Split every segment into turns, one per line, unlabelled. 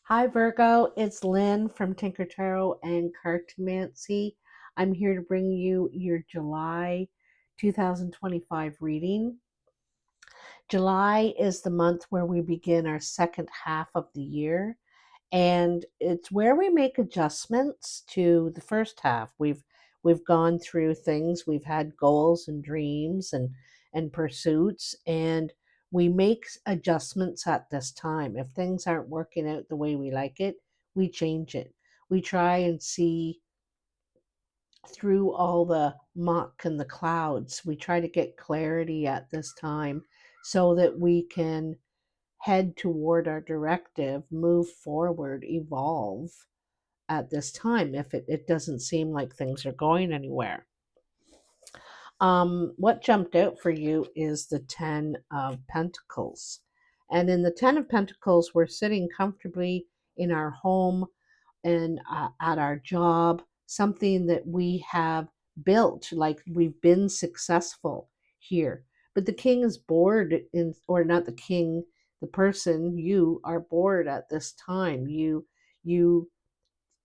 Hi Virgo, it's Lynn from Tinker Tarot and Cartomancy. I'm here to bring you your July 2025 reading. July is the month where we begin our second half of the year, and it's where we make adjustments to the first half. We've gone through things, we've had goals and dreams and pursuits, and we make adjustments at this time. If things aren't working out the way we like it, we change it. We try and see through all the muck and the clouds. We try to get clarity at this time so that we can head toward our directive, move forward, evolve at this time if it doesn't seem like things are going anywhere. What jumped out for you is the Ten of Pentacles. And in the Ten of Pentacles, we're sitting comfortably in our home and at our job, something that we have built, like we've been successful here. But the king is bored, or not the king, the person, you are bored at this time. You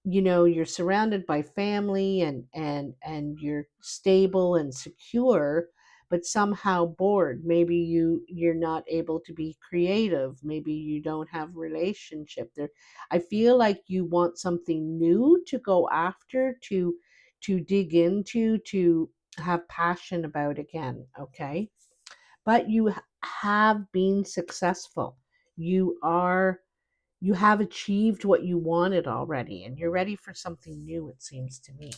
you're surrounded by family and you're stable and secure, but somehow bored. Maybe you're not able to be creative, maybe you don't have relationship there. I feel like you want something new to go after, to dig into, to have passion about again. Okay, but have been successful. You are you have achieved what you wanted already, and you're ready for something new, it seems to me.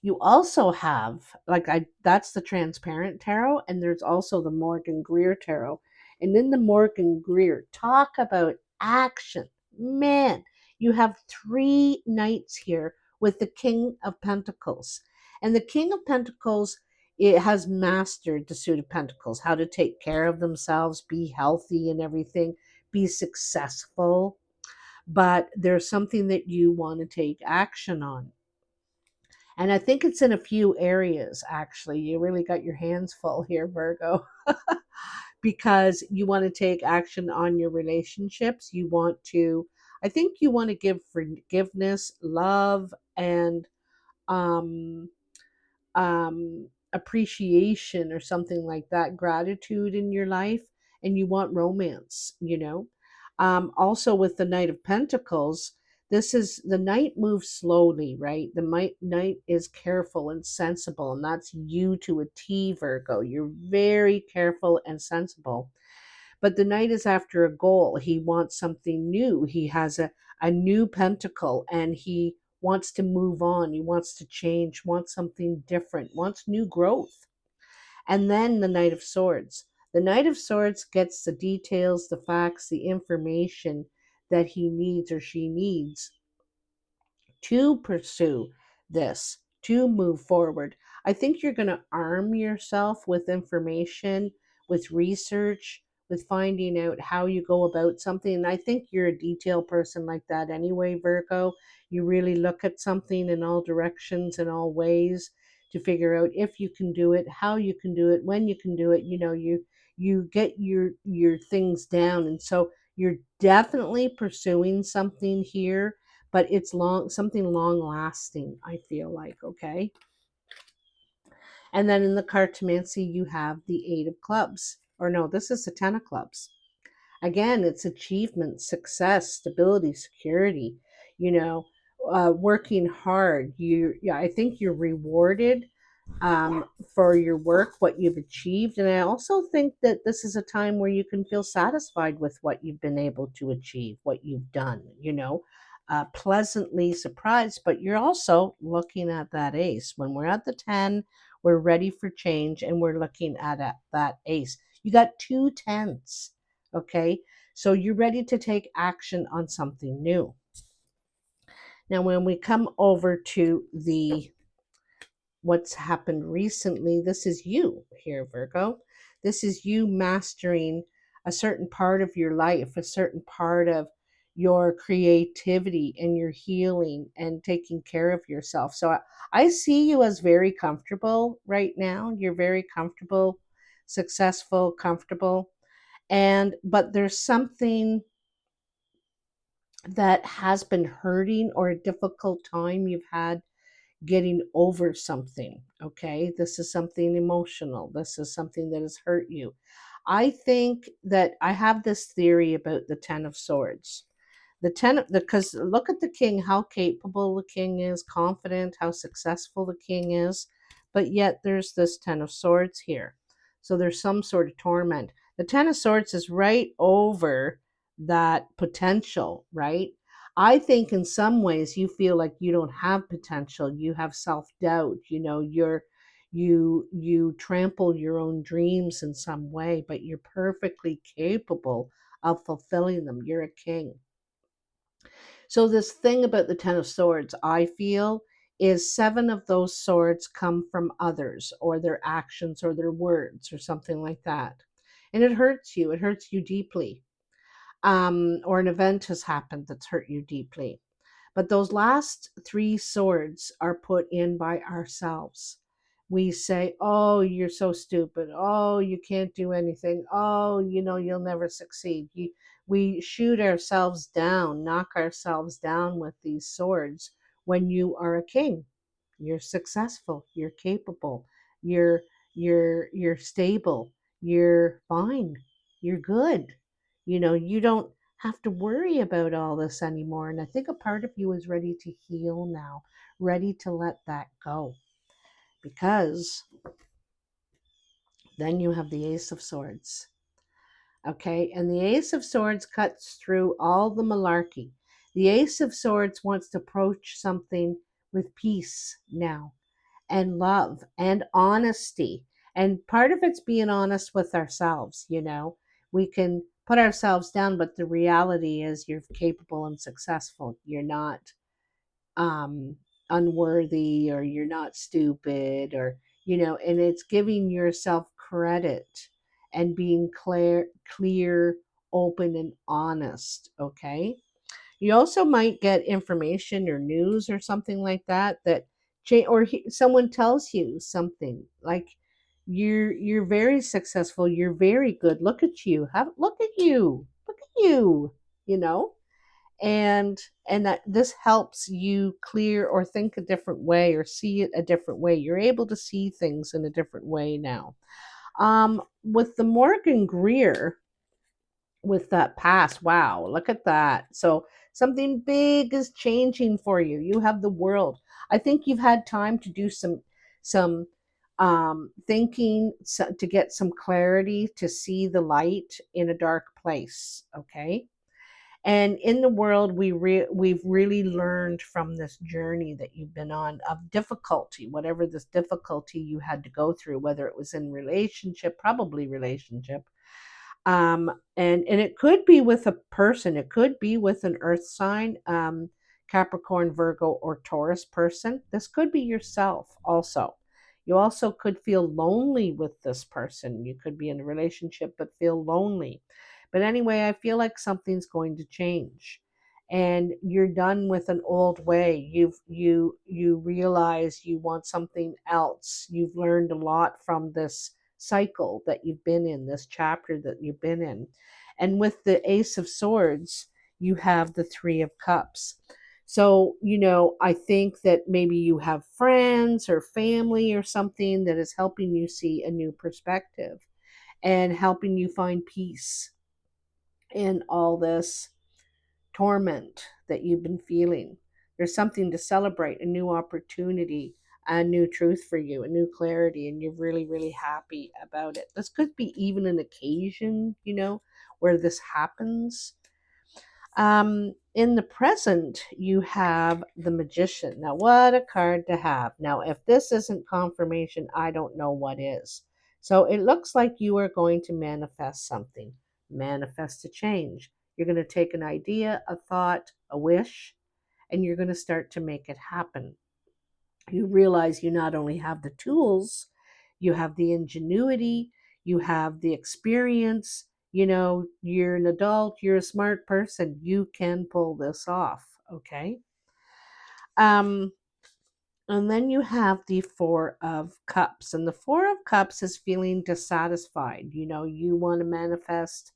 You also have, like, I that's the transparent tarot, and there's also the Morgan Greer tarot. And in the Morgan Greer, talk about action. Man, you have three knights here with the King of Pentacles. And the King of Pentacles, it has mastered the suit of Pentacles, how to take care of themselves, be healthy and everything, be successful. But there's something that you want to take action on. And I think it's in a few areas, actually. You really got your hands full here, Virgo, because you want to take action on your relationships. I think you want to give forgiveness, love, and um, appreciation or something like that, gratitude in your life, and you want romance. Also, with the Knight of Pentacles, this is the knight moves slowly, right? The knight is careful and sensible, and that's you to a T, Virgo. You're very careful and sensible, but the knight is after a goal. He wants something new. He has a new pentacle, and he wants to move on. He wants to change, wants something different, wants new growth. And then the Knight of Swords. The Knight of Swords gets the details, the facts, the information that he needs or she needs to pursue this, to move forward. I think you're going to arm yourself with information, with research, with finding out how you go about something. And I think you're a detail person like that anyway, Virgo. You really look at something in all directions and all ways to figure out if you can do it, how you can do it, when you can do it. You get your things down, and so you're definitely pursuing something here, but it's something long lasting, I feel like. Okay, and then in the cartomancy, you have the Eight of Clubs, or no, this is the Ten of Clubs. Again, it's achievement, success, stability, security. you know Working hard. Yeah, I think you're rewarded for your work, what you've achieved. And I also think that this is a time where you can feel satisfied with what you've been able to achieve, what you've done, pleasantly surprised. But you're also looking at that ace. When we're at the 10, we're ready for change, and we're looking at that ace. You got two tens, okay? So you're ready to take action on something new. Now, when we come over to the what's happened recently, this is you here, Virgo. This is you mastering a certain part of your life, a certain part of your creativity and your healing and taking care of yourself. So I see you as very comfortable right now. You're very comfortable, successful, comfortable. But there's something that has been hurting, or a difficult time you've had getting over something. Okay, this is something emotional, this is something that has hurt you. I think that I have this theory about the 10 of swords. The because look at the king, how capable the king is, confident, how successful the king is, but yet there's this 10 of swords here. So there's some sort of torment. The 10 of swords is right over that potential, right? I think in some ways you feel like you don't have potential, you have self-doubt, you trample your own dreams in some way, but you're perfectly capable of fulfilling them. You're a king. So this thing about the 10 of swords, I feel, is 7 of those swords come from others, or their actions, or their words, or something like that. And it hurts you. It hurts you deeply. Or an event has happened that's hurt you deeply. But those last 3 swords are put in by ourselves. We say, oh, you're so stupid. Oh, you can't do anything. Oh, you'll never succeed. We shoot ourselves down, knock ourselves down with these swords. When you are a king, you're successful, you're capable, you're you're stable, you're fine, you're good. You don't have to worry about all this anymore. And I think a part of you is ready to heal now, ready to let that go. Because then you have the Ace of Swords. Okay. And the Ace of Swords cuts through all the malarkey. The Ace of Swords wants to approach something with peace now, and love and honesty. And part of it's being honest with ourselves. We can put ourselves down, but the reality is you're capable and successful. You're not um, unworthy, or you're not stupid, and it's giving yourself credit and being clear, open, and honest. Okay. You also might get information or news or something like that someone tells you something like you're very successful, you're very good. Look at you. Look at you, you know? And that this helps you clear or think a different way or see it a different way. You're able to see things in a different way now. With the Morgan Greer, with that past. Wow, look at that. So something big is changing for you. You have the world. I think you've had time to do some thinking, to get some clarity, to see the light in a dark place. Okay. And in the world, we've really learned from this journey that you've been on of difficulty, whatever this difficulty you had to go through, whether it was in relationship, probably relationship, and it could be with a person, it could be with an earth sign, Capricorn, Virgo, or Taurus person. This could be yourself also. You also could feel lonely with this person. You could be in a relationship but feel lonely. But anyway, I feel like something's going to change, and you're done with an old way. You realize you want something else. You've learned a lot from this cycle that you've been in, this chapter that you've been in. And with the Ace of Swords, you have the Three of Cups. So, I think that maybe you have friends or family or something that is helping you see a new perspective and helping you find peace in all this torment that you've been feeling. There's something to celebrate, a new opportunity, a new truth for you, a new clarity, and you're really, really happy about it. This could be even an occasion, where this happens. In the present, you have the Magician. Now, what a card to have. Now, if this isn't confirmation, I don't know what is. So it looks like you are going to manifest something, manifest a change. You're going to take an idea, a thought, a wish, and you're going to start to make it happen. You realize you not only have the tools, you have the ingenuity, you have the experience. You're an adult, you're a smart person, you can pull this off. Okay. Um, and then you have the Four of Cups, and the Four of Cups is feeling dissatisfied. You want to manifest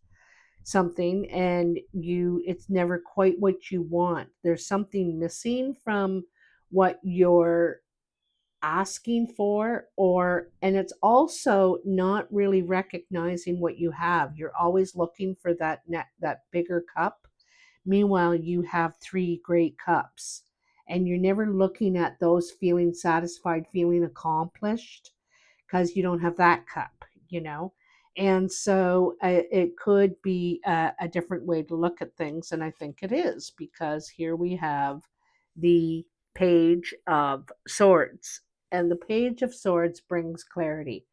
something and it's never quite what you want. There's something missing from what you're asking for, or and it's also not really recognizing what you have. You're always looking for that bigger cup. Meanwhile, you have three great cups, and you're never looking at those feeling satisfied, feeling accomplished, because you don't have that cup, you know? And so it could be a different way to look at things. And I think it is, because here we have the Page of Swords. And the Page of Swords brings clarity.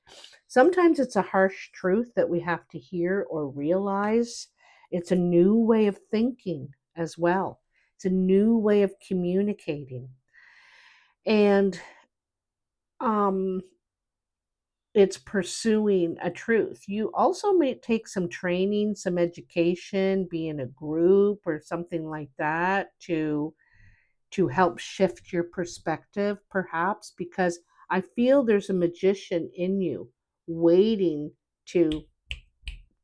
Sometimes it's a harsh truth that we have to hear or realize. It's a new way of thinking as well. It's a new way of communicating. And um, it's pursuing a truth. You also may take some training, some education, be in a group or something like that to help shift your perspective, perhaps, because I feel there's a magician in you waiting to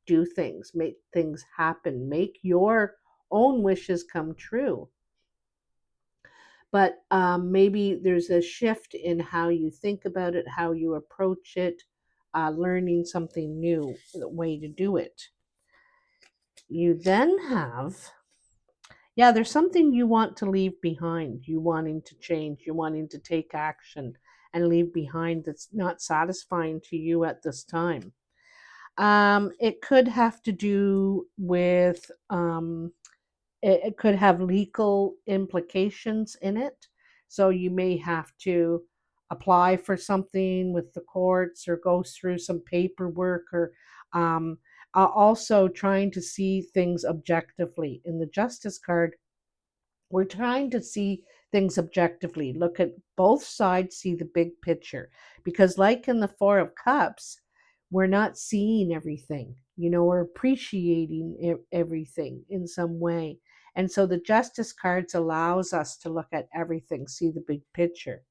do things, make things happen, make your own wishes come true. But maybe there's a shift in how you think about it, how you approach it, learning something new, the way to do it. You then have, yeah, there's something you want to leave behind, you wanting to change, you wanting to take action and leave behind that's not satisfying to you at this time. It could have to do with it could have legal implications in it. So you may have to apply for something with the courts or go through some paperwork, or um, also trying to see things objectively. In the Justice card, we're trying to see things objectively, look at both sides, see the big picture. Because, like in the Four of Cups, we're not seeing everything, we're appreciating everything in some way. And so the Justice cards allows us to look at everything, see the big picture,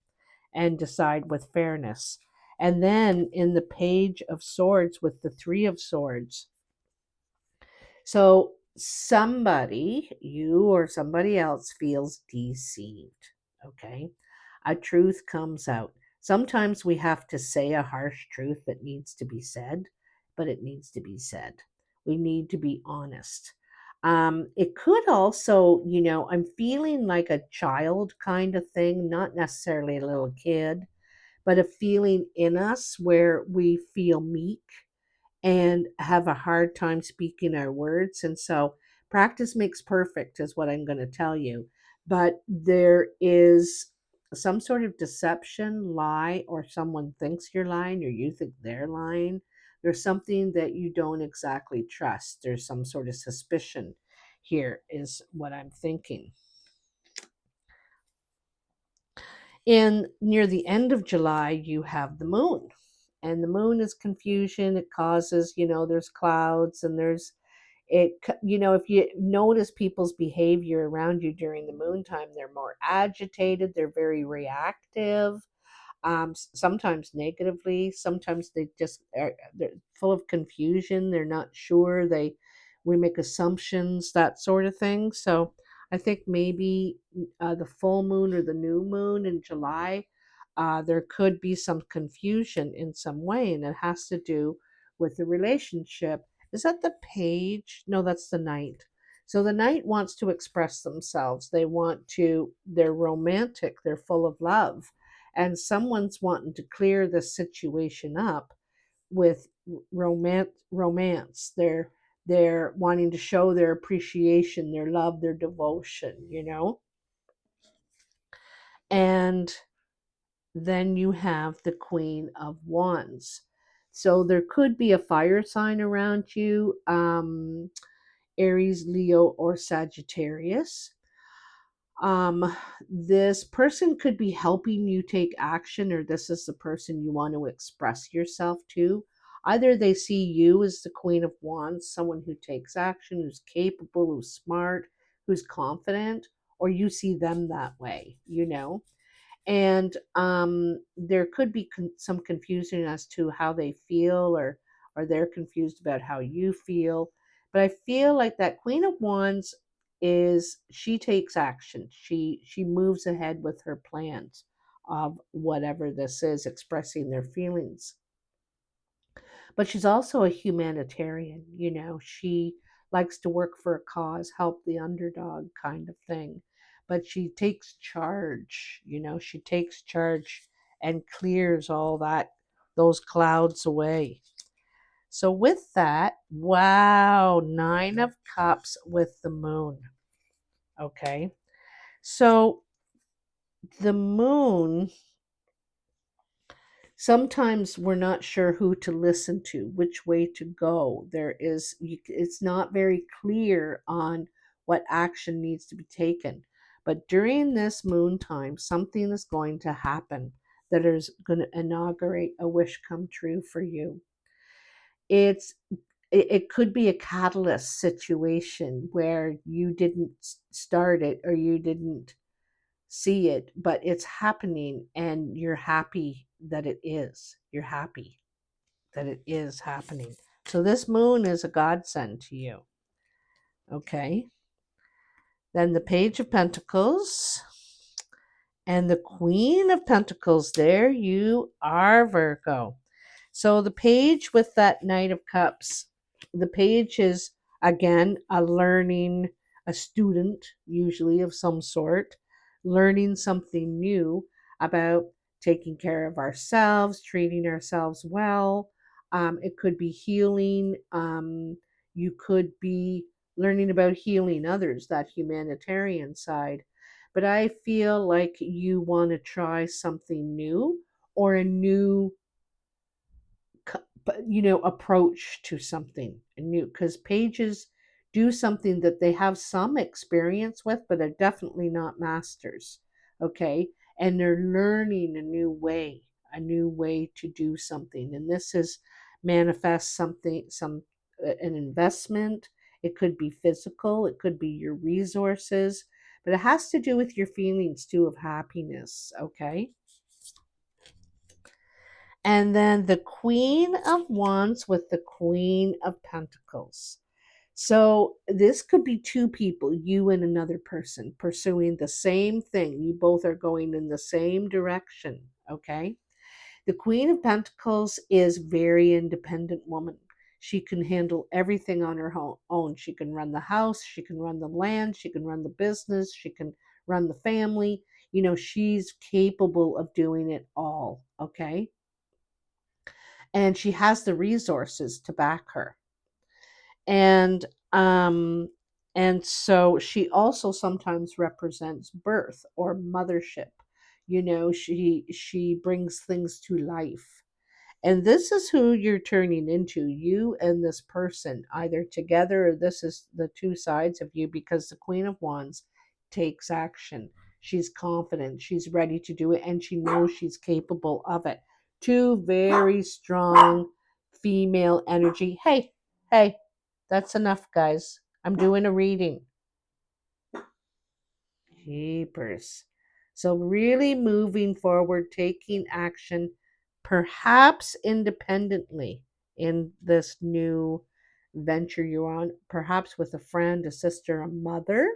and decide with fairness. And then in the Page of Swords with the Three of Swords, so somebody, you or somebody else, feels deceived. Okay. A truth comes out. Sometimes we have to say a harsh truth that needs to be said, but it needs to be said. We need to be honest. It could also, I'm feeling like a child kind of thing, not necessarily a little kid, but a feeling in us where we feel meek and have a hard time speaking our words. And so practice makes perfect, is what I'm going to tell you. But there is some sort of deception, lie, or someone thinks you're lying or you think they're lying. There's something that you don't exactly trust. There's some sort of suspicion here, is what I'm thinking. In near the end of July, you have the moon. And the moon is confusion. It causes, there's clouds and there's it, if you notice people's behavior around you during the moon time, they're more agitated, they're very reactive, sometimes negatively, sometimes they're full of confusion, they're not sure, we make assumptions, that sort of thing. So I think maybe the full moon or the new moon in July, there could be some confusion in some way, and it has to do with the relationship. Is that the Page? No, that's the Knight. So the Knight wants to express themselves. They're romantic, they're full of love, and someone's wanting to clear the situation up with romance. They're wanting to show their appreciation, their love, their devotion. And then you have the Queen of Wands. So there could be a fire sign around you, Aries, Leo, or Sagittarius. This person could be helping you take action, or this is the person you want to express yourself to. Either they see you as the Queen of Wands, someone who takes action, who's capable, who's smart, who's confident, or you see them that way. And there could be some confusion as to how they feel, or they're confused about how you feel. But I feel like that Queen of Wands is, she takes action. She moves ahead with her plans of whatever this is, expressing their feelings. But she's also a humanitarian, she likes to work for a cause, help the underdog kind of thing. But she takes charge, she takes charge and clears all those clouds away. So with that, wow, 9 of Cups with the moon. Okay. So the moon, sometimes we're not sure who to listen to, which way to go. It's not very clear on what action needs to be taken. But during this moon time, something is going to happen that is going to inaugurate a wish come true for you. It's it could be a catalyst situation where you didn't start it or you didn't see it, but it's happening and you're happy that it is. You're happy that it is happening. So this moon is a godsend to you. Okay. Then the Page of Pentacles and the Queen of Pentacles. There you are, Virgo. So the page with that Knight of Cups, the page is again a student, usually of some sort, learning something new about taking care of ourselves, treating ourselves well. It could be healing. You could be learning about healing others, that humanitarian side. But I feel like you want to try something new, or a new approach to something new, because pages do something that they have some experience with but are definitely not masters. Okay. And they're learning a new way to do something, and this is manifest something, an investment. It could be physical, it could be your resources, but it has to do with your feelings too, of happiness. Okay. And then the Queen of Wands with the Queen of Pentacles. So this could be two people, you and another person, pursuing the same thing. You both are going in the same direction. Okay. The Queen of Pentacles is very independent woman. She can handle everything on her own. She can run the house, she can run the land, she can run the business, she can run the family. She's capable of doing it all. Okay. And she has the resources to back her. And um so she also sometimes represents birth or mothership. She brings things to life. And this is who you're turning into, you and this person, either together, or this is the two sides of you, because the Queen of Wands takes action. She's confident, she's ready to do it, and she knows she's capable of it. Two very strong female energy. Hey, hey, that's enough, guys. I'm doing a reading. Jeepers. So, really moving forward, taking action, perhaps independently in this new venture you're on, perhaps with a friend, a sister, a mother,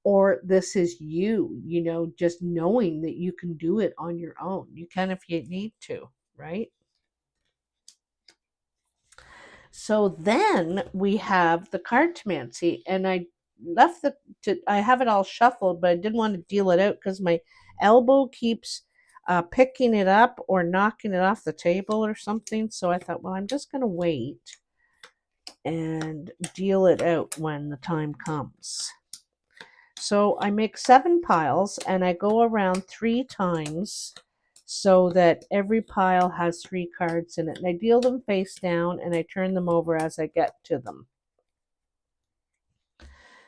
or this is just knowing that you can do it on your own. You can if you need to, right? So then we have the cartomancy, and I have it all shuffled, but I didn't want to deal it out because my elbow keeps picking it up or knocking it off the table or something. So I thought, well, I'm just going to wait and deal it out when the time comes. So I make 7 piles and I go around 3 times so that every pile has 3 cards in it. And I deal them face down and I turn them over as I get to them.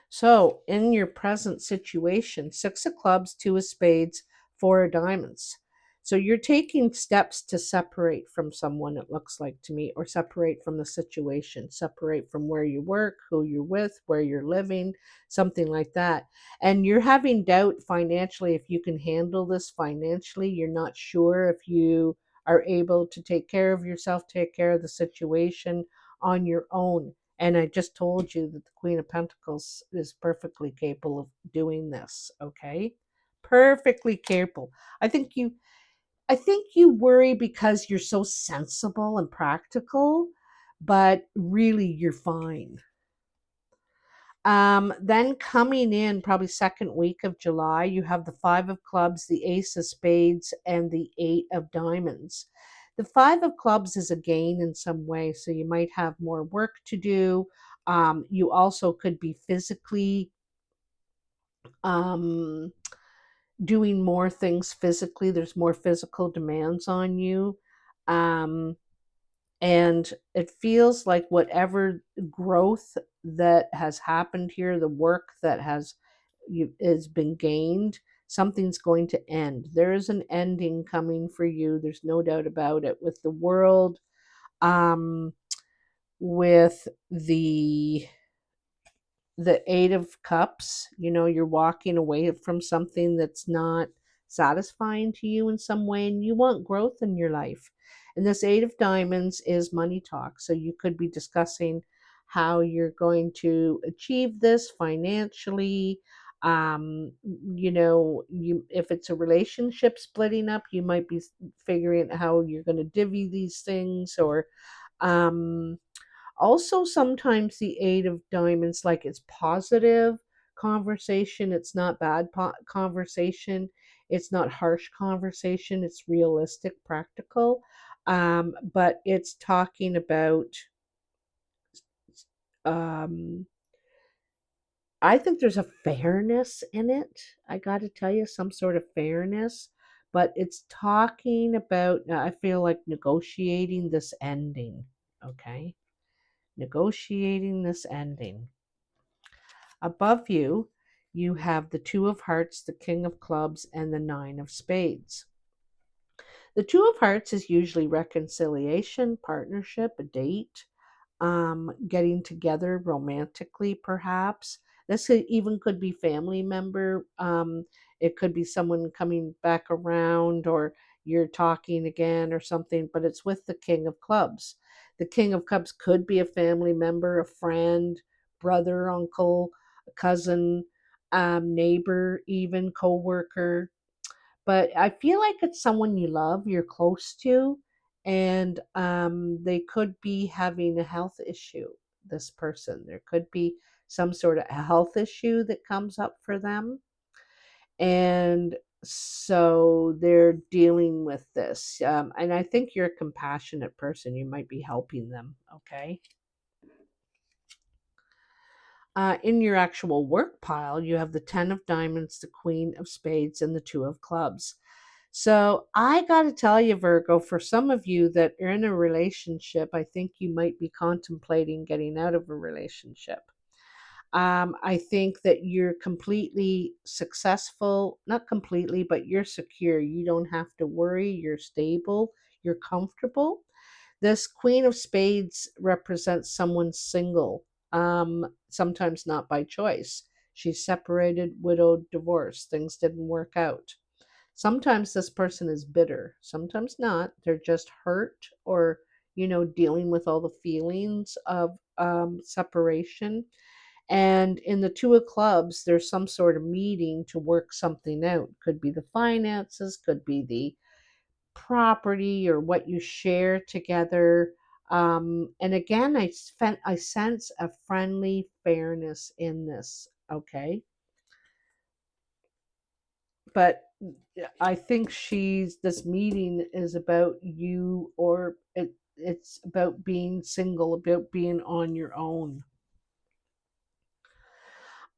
So in your present situation, 6 of clubs, 2 of spades, 4 of diamonds. So you're taking steps to separate from someone, it looks like to me, or separate from the situation, separate from where you work, who you're with, where you're living, something like that. And you're having doubt financially if you can handle this financially. You're not sure if you are able to take care of yourself, take care of the situation on your own. And I just told you that the Queen of Pentacles is perfectly capable of doing this, okay? Perfectly capable. I think you I think you worry because you're so sensible and practical, but really you're fine. Then coming in probably second week of July, you have the Five of Clubs, the Ace of Spades, and the Eight of Diamonds. The Five of Clubs is a gain in some way, so you might have more work to do. You also could be physically um, doing more things physically. There's more physical demands on you. Um, and it feels like whatever growth that has happened here, the work that has been gained, something's going to end. There is an ending coming for you. There's no doubt about it. With the world, um, with the Eight of Cups, you're walking away from something that's not satisfying to you in some way, and you want growth in your life. And this Eight of Diamonds is money talk. So you could be discussing how you're going to achieve this financially. You if it's a relationship splitting up, you might be figuring out how you're going to divvy these things, or um also, sometimes the Eight of Diamonds, like it's positive conversation, it's not bad conversation, it's not harsh conversation, it's realistic, practical. But it's talking about, um, I think there's a fairness in it. I got to tell you, some sort of fairness, but it's talking about, I feel like negotiating this ending, okay? Negotiating this ending. Above you, you have the Two of Hearts, the King of Clubs, and the Nine of Spades. The Two of Hearts is usually reconciliation, partnership, a date, getting together romantically, perhaps. Even could be family member. It could be someone coming back around, or you're talking again or something, but it's with the King of Clubs. The King of Cups could be a family member, a friend, brother, uncle, cousin, neighbor, even co-worker. But I feel like it's someone you love, you're close to, and they could be having a health issue. This person, there could be some sort of a health issue that comes up for them, and so they're dealing with this. And I think you're a compassionate person. You might be helping them. Okay. In your actual work pile, you have the Ten of Diamonds, the Queen of Spades, and the Two of Clubs. So I got to tell you, Virgo, for some of you that are in a relationship, I think you might be contemplating getting out of a relationship. I think that you're completely successful, not completely, but you're secure. You don't have to worry. You're stable. You're comfortable. This Queen of Spades represents someone single, sometimes not by choice. She's separated, widowed, divorced. Things didn't work out. Sometimes this person is bitter, sometimes not. They're just hurt, or, dealing with all the feelings of separation. And in the Two of Clubs, there's some sort of meeting to work something out. Could be the finances, could be the property, or what you share together. And again, I sense a friendly fairness in this. Okay. But I think this meeting is about you, or it's about being single, about being on your own.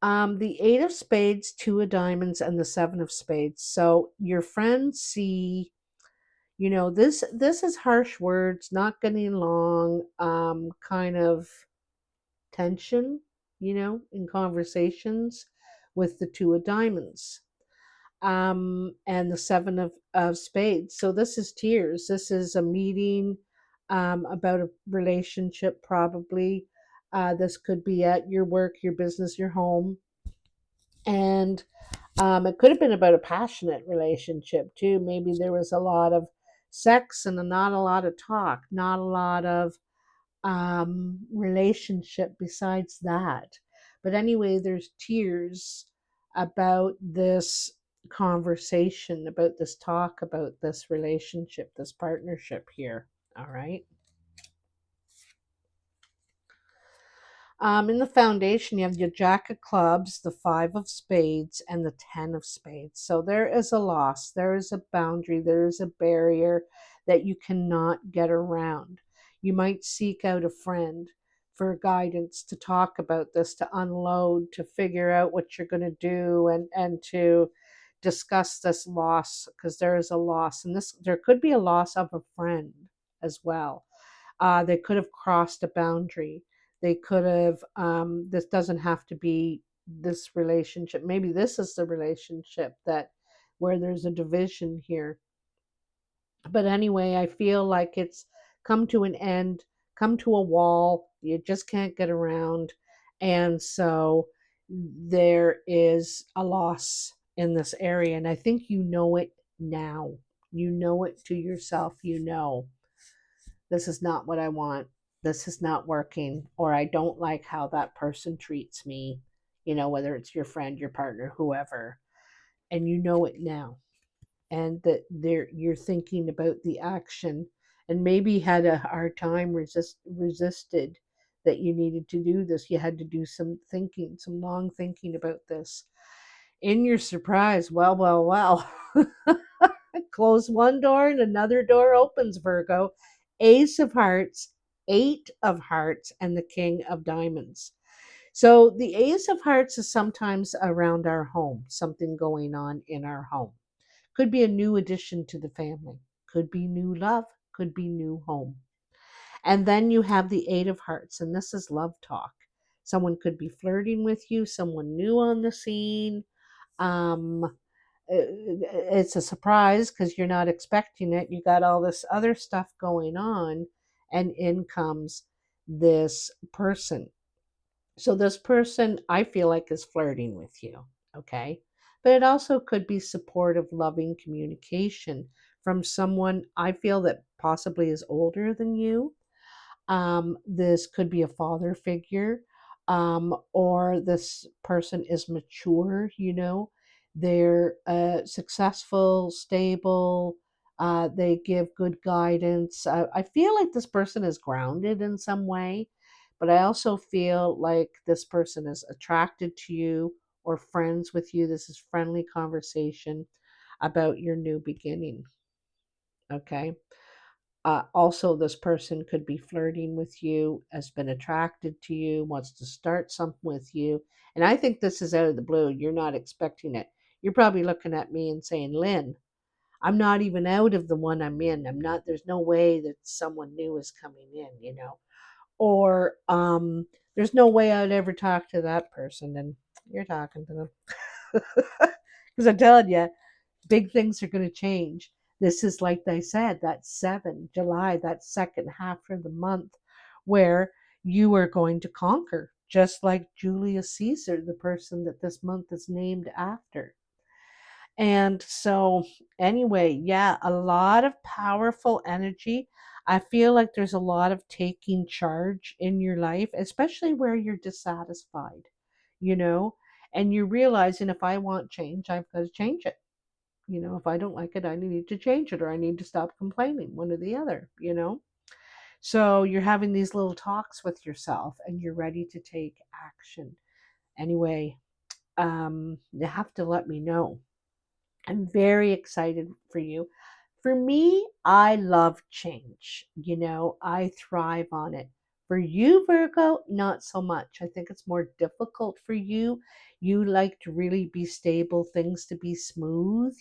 The Eight of Spades, Two of Diamonds, and the Seven of Spades. So your friends see, this is harsh words, not getting along, kind of tension, in conversations with the Two of Diamonds, and the Seven of Spades. So this is tears. This is a meeting, about a relationship, probably. This could be at your work, your business, your home. And it could have been about a passionate relationship too. Maybe there was a lot of sex and not a lot of talk, not a lot of relationship besides that. But anyway, there's tears about this conversation, about this talk, about this relationship, this partnership here. All right. In the foundation, you have your Jack of Clubs, the Five of Spades, and the Ten of Spades. So there is a loss, there is a boundary, there is a barrier that you cannot get around. You might seek out a friend for guidance to talk about this, to unload, to figure out what you're going to do, and to discuss this loss, because there is a loss. And this, there could be a loss of a friend as well. They could have crossed a boundary. They could have, this doesn't have to be this relationship. Maybe this is the relationship that where there's a division here. But anyway, I feel like it's come to an end, come to a wall. You just can't get around. And so there is a loss in this area. And I think you know it now. You know it to yourself. You know, this is not what I want. This is not working, or I don't like how that person treats me, whether it's your friend, your partner, whoever, and you know it now. And that you're thinking about the action, and maybe had a hard time resisted that you needed to do this. You had to do some thinking, some long thinking about this. In your surprise, well, close one door and another door opens, Virgo. Ace of Hearts, Eight of Hearts, and the King of Diamonds. So the Ace of Hearts is sometimes around our home, something going on in our home. Could be a new addition to the family, could be new love, could be new home. And then you have the Eight of Hearts, and this is love talk. Someone could be flirting with you, someone new on the scene. Um, it's a surprise because you're not expecting it. You got all this other stuff going on, and in comes this person. So, this person I feel like is flirting with you, okay? But it also could be supportive, loving communication from someone I feel that possibly is older than you. This could be a father figure, or this person is mature, they're successful, stable, they give good guidance. I feel like this person is grounded in some way, but I also feel like this person is attracted to you or friends with you. This is friendly conversation about your new beginning. Okay. Also, this person could be flirting with you, has been attracted to you, wants to start something with you. And I think this is out of the blue. You're not expecting it. You're probably looking at me and saying, Lynn, I'm not even out of the one I'm in. I'm not, there's no way that someone new is coming in. Or there's no way I'd ever talk to that person. And you're talking to them. Because I'm telling you, big things are going to change. This is, like they said, that 7 July, that second half of the month, where you are going to conquer, just like Julius Caesar, the person that this month is named after. And so, anyway, yeah, a lot of powerful energy. I feel like there's a lot of taking charge in your life, especially where you're dissatisfied, you know, and you're realizing, if I want change, I've got to change it. If I don't like it, I need to change it, or I need to stop complaining, one or the other. So you're having these little talks with yourself, and you're ready to take action. Anyway, you have to let me know. I'm very excited for you. For me, I love change. I thrive on it. For you, Virgo, not so much. I think it's more difficult for you. You like to really be stable, things to be smooth.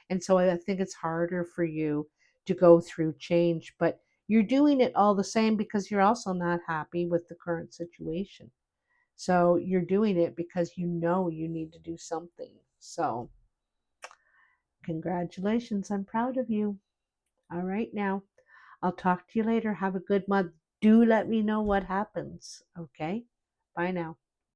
And so I think it's harder for you to go through change, but you're doing it all the same because you're also not happy with the current situation. So you're doing it because you know you need to do something. So, congratulations. I'm proud of you. All right, now. I'll talk to you later. Have a good month. Do let me know what happens. Okay? Bye now.